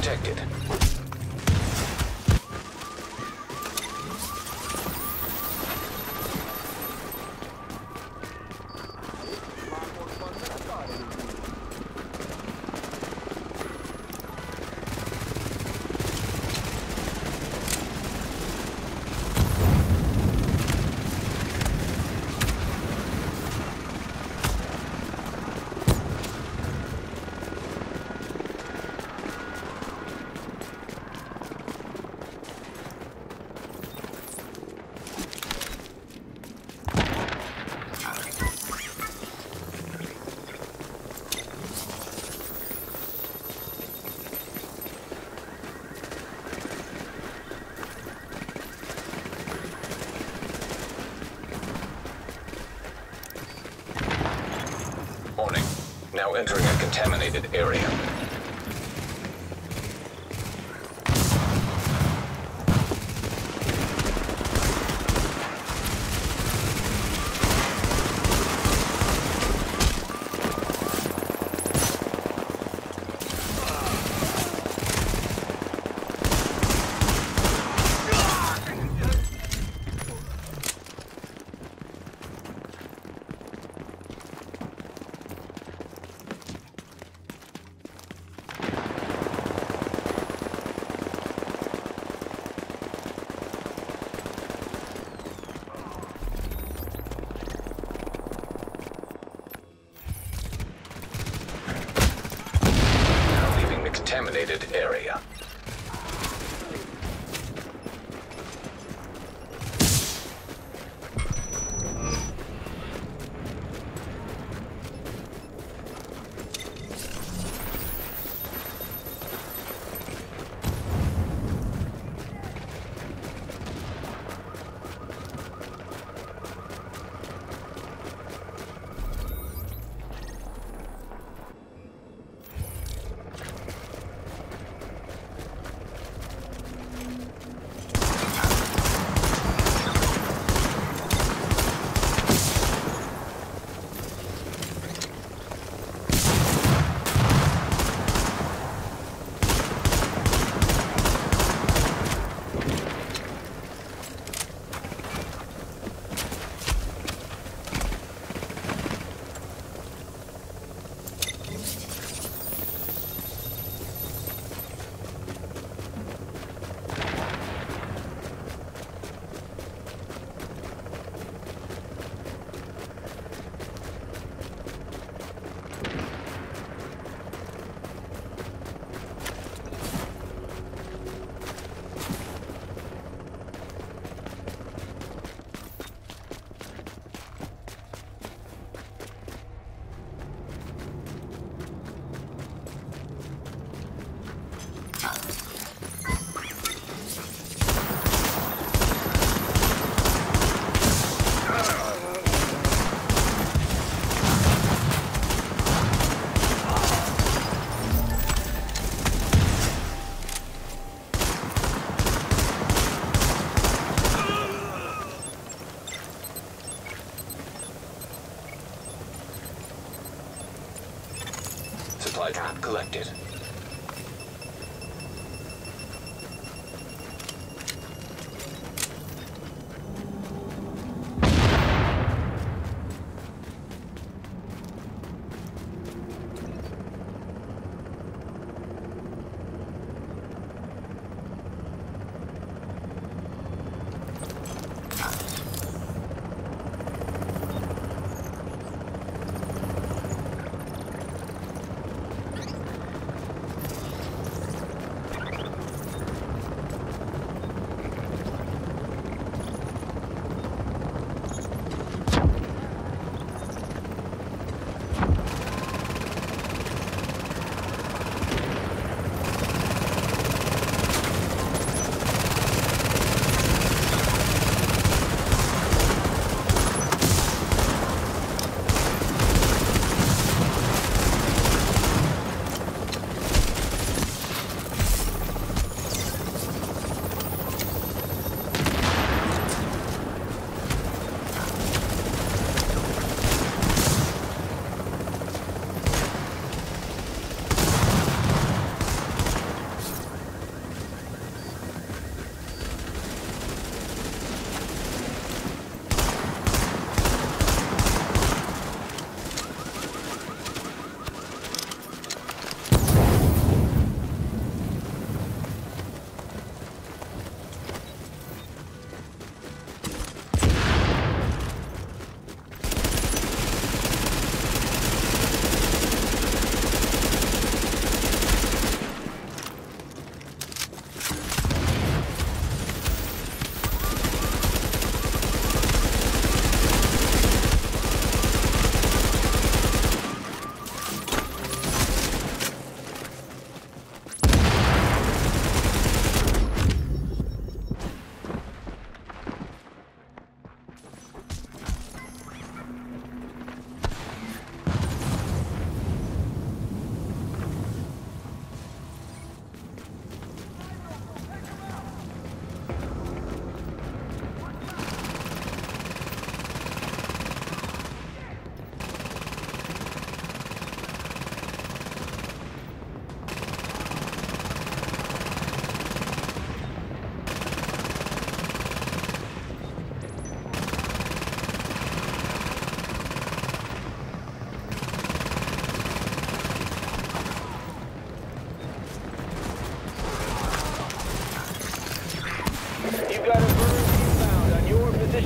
detected. Warning. Now entering a contaminated area. Contaminated area. Supply drop collected.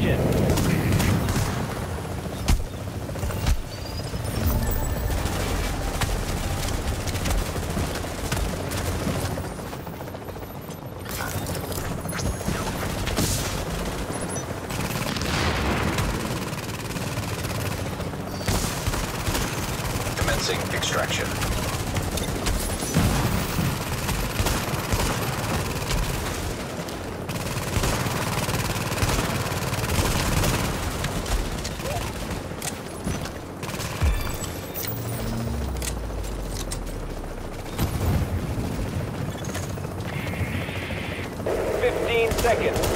location. Commencing extraction. Seconds.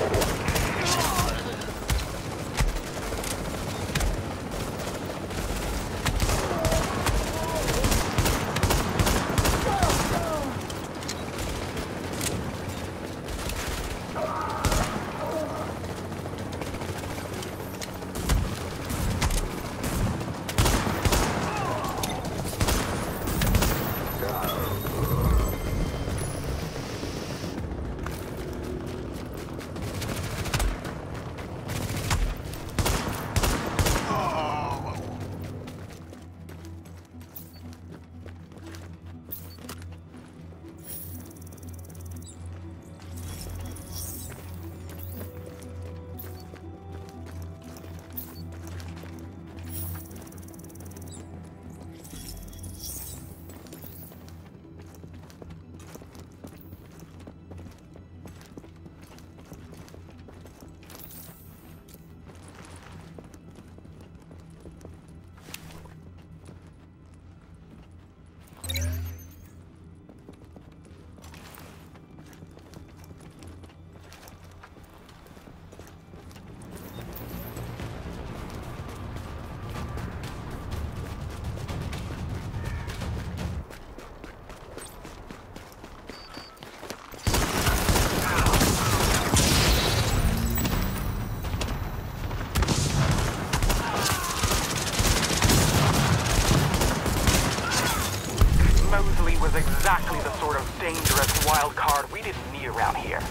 Exactly the sort of dangerous wild card we didn't need around here.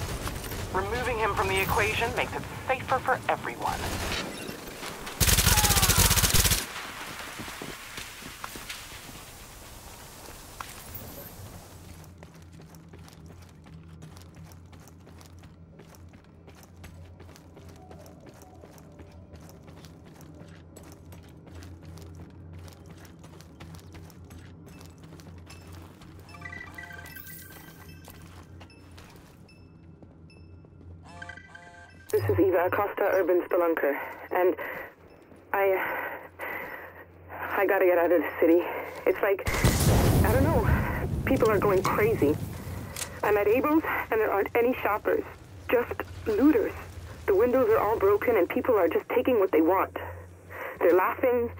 Removing him from the equation makes it safer for everyone. This is Eva Acosta, Urban Spelunker, and I gotta get out of the city. It's like, I don't know, people are going crazy. I'm at Abel's, and there aren't any shoppers, just looters. The windows are all broken, and people are just taking what they want. They're laughing,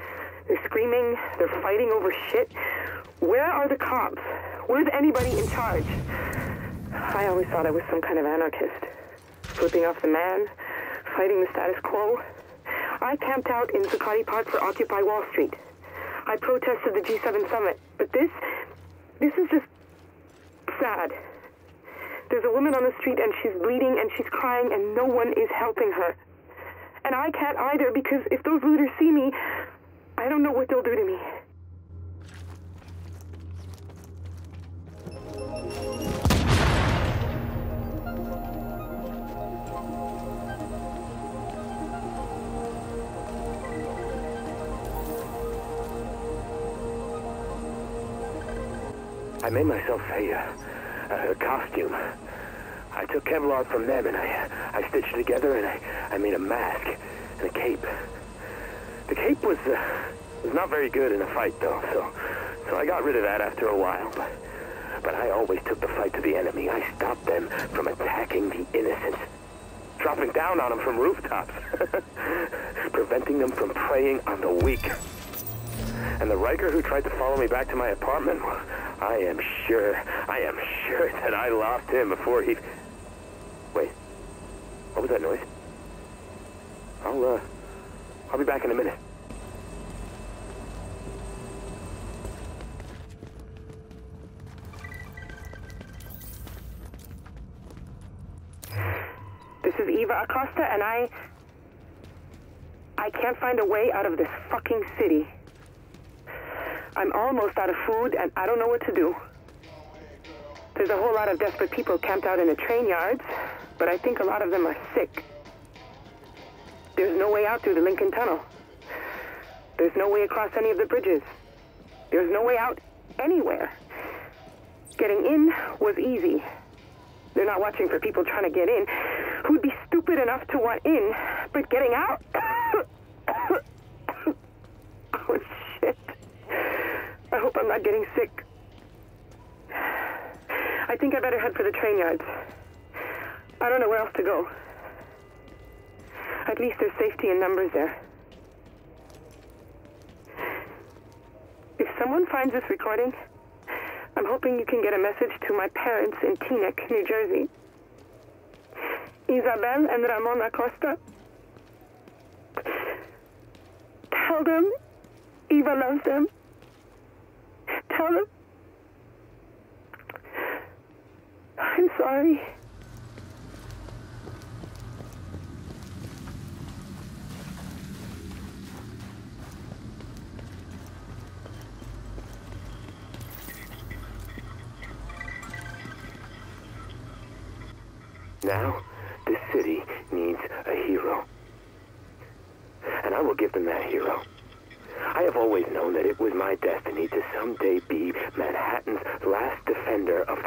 they're screaming, they're fighting over shit. Where are the cops? Where's anybody in charge? I always thought I was some kind of anarchist. Flipping off the man, fighting the status quo. I camped out in Zuccotti Park for Occupy Wall Street. I protested the G7 summit, but this is just sad. There's a woman on the street and she's bleeding and she's crying and no one is helping her. And I can't either because if those looters see me, I don't know what they'll do to me. I made myself a costume. I took Kevlar from them and I stitched it together and I made a mask and a cape. The cape was not very good in a fight though, so I got rid of that after a while. But I always took the fight to the enemy. I stopped them from attacking the innocent, dropping down on them from rooftops, preventing them from preying on the weak. And the Riker who tried to follow me back to my apartment, well, I am sure that I lost him before he... Wait, what was that noise? I'll be back in a minute. This is Eva Acosta, and I can't find a way out of this fucking city. I'm almost out of food, and I don't know what to do. There's a whole lot of desperate people camped out in the train yards, but I think a lot of them are sick. There's no way out through the Lincoln Tunnel. There's no way across any of the bridges. There's no way out anywhere. Getting in was easy. They're not watching for people trying to get in who'd be stupid enough to want in, but getting out? Oh, shit. I hope I'm not getting sick. I think I better head for the train yards. I don't know where else to go. At least there's safety in numbers there. If someone finds this recording, I'm hoping you can get a message to my parents in Teaneck, New Jersey. Isabel and Ramon Acosta. Tell them Eva loves them. Tell them I'm sorry. Now, this city needs a hero. And I will give them that hero. I have always known that it was my destiny to someday be Manhattan's last defender of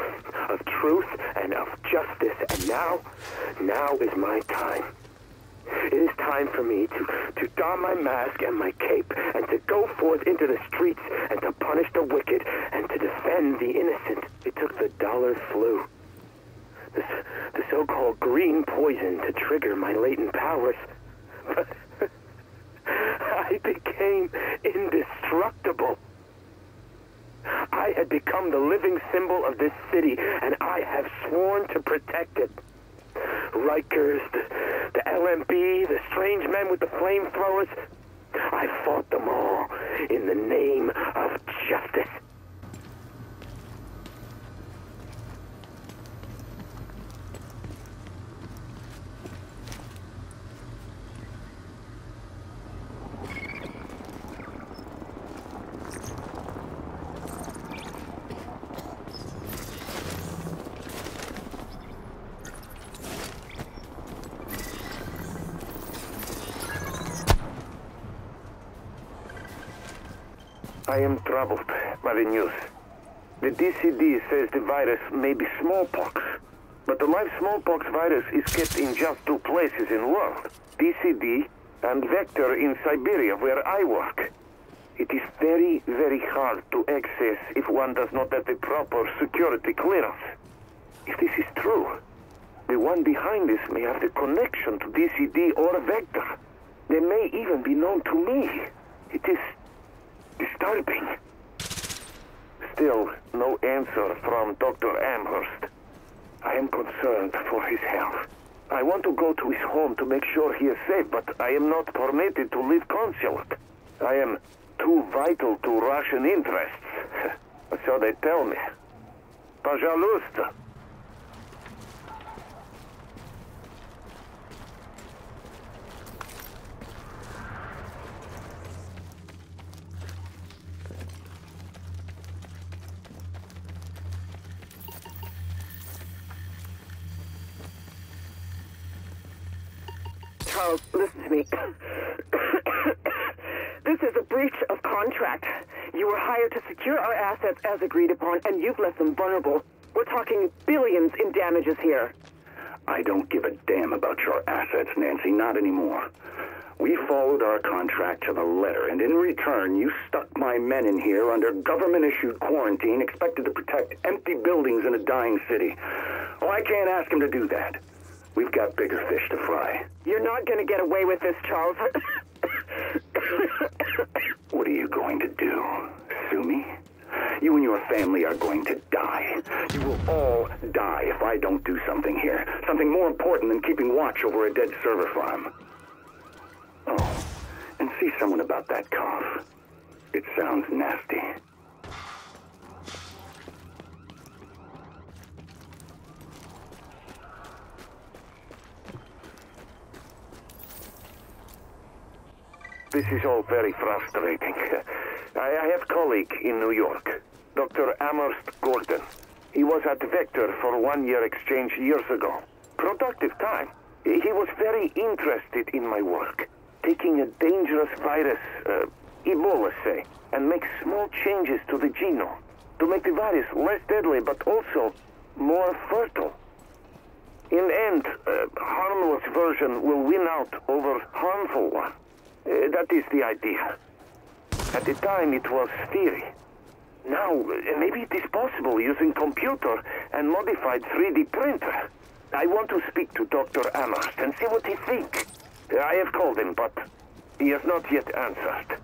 truth and of justice. And now is my time. It is time for me to don my mask and my cape and to go forth into the streets and to punish the wicked and to defend the innocent. It took the dollar flu, the so-called green poison to trigger my latent powers. But I became indestructible. I had become the living symbol of this city, and I have sworn to protect it. Rikers, the LMB, the strange men with the flamethrowers, I fought them all in the name of justice. I am troubled by the news. The DCD says the virus may be smallpox, but the live smallpox virus is kept in just 2 places in the world. DCD and Vector in Siberia, where I work. It is very, very hard to access if one does not have the proper security clearance. If this is true, the one behind this may have the connection to DCD or Vector. They may even be known to me. It is disturbing. Still, no answer from Dr. Amherst. I am concerned for his health. I want to go to his home to make sure he is safe, but I am not permitted to leave consulate. I am too vital to Russian interests. So they tell me. Пожалуйста. Charles, listen to me. This is a breach of contract. You were hired to secure our assets as agreed upon, and you've left them vulnerable. We're talking billions in damages here. I don't give a damn about your assets, Nancy, not anymore. We followed our contract to the letter, and in return, you stuck my men in here under government-issued quarantine, expected to protect empty buildings in a dying city. Oh, I can't ask them to do that. We've got bigger fish to fry. You're not going to get away with this, Charles. What are you going to do? Sue me? You and your family are going to die. You will all die if I don't do something here. Something more important than keeping watch over a dead server farm. Oh, and see someone about that cough. It sounds nasty. This is all very frustrating. I have a colleague in New York, Dr. Amherst Gordon. He was at Vector for a one-year exchange years ago. Productive time. He was very interested in my work. Taking a dangerous virus, Ebola say, and make small changes to the genome to make the virus less deadly but also more fertile. In the end, harmless version will win out over harmful one. That is the idea. At the time it was theory. Now, maybe it is possible using computer and modified 3D printer. I want to speak to Dr. Amherst and see what he thinks. I have called him, but he has not yet answered.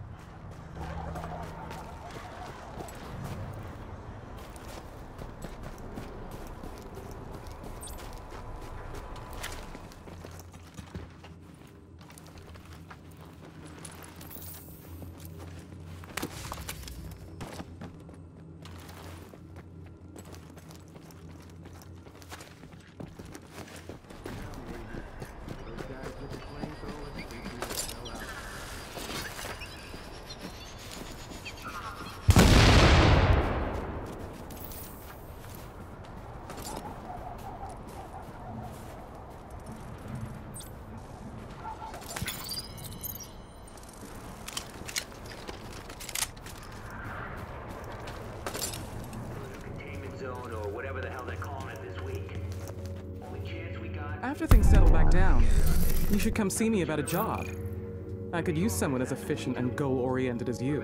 After things settle back down, you should come see me about a job. I could use someone as efficient and goal-oriented as you.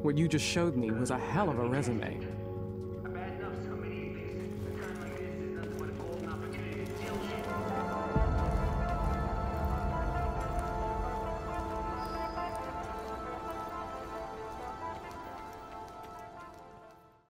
What you just showed me was a hell of a resume.